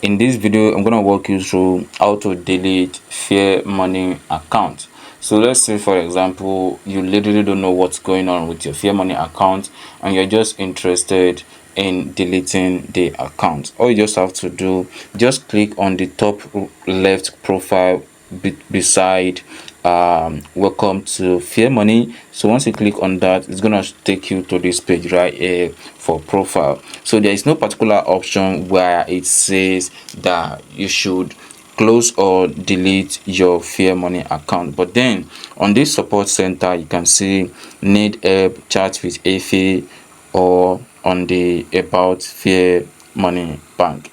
In this video, I'm gonna walk you through how to delete Fairmoney account. So let's say, for example, you literally don't know what's going on with your Fairmoney account and you're just interested in deleting the account. All you just have to do, just click on the top left profile beside welcome to Fairmoney. So once you click on that, it's gonna take you to this page right here for profile. So there is no particular option where it says that you should close or delete your Fairmoney account, but then on this support center you can see need help, chat with Efe, or on the about Fairmoney bank.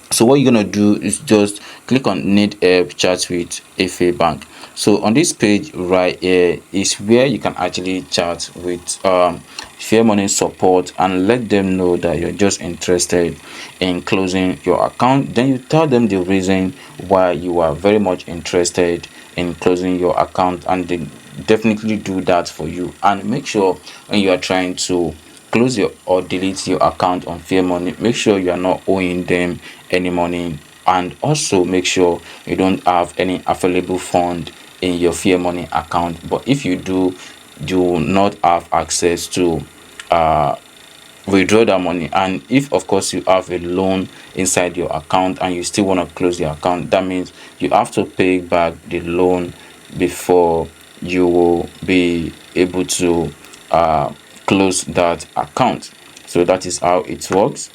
So what you're gonna do is just click on need help, chat with Efe bank. So on this page right here is where you can actually chat with Fairmoney support and let them know that you're just interested in closing your account. Then you tell them the reason why you are very much interested in closing your account, and they definitely do that for you. And make sure when you are trying to close your or delete your account on Fairmoney, make sure you are not owing them any money, and also make sure you don't have any available fund in your Fairmoney account. But if you do not have access to withdraw that money, and if of course you have a loan inside your account and you still want to close your account, that means you have to pay back the loan before you will be able to close that account. So that is how it works.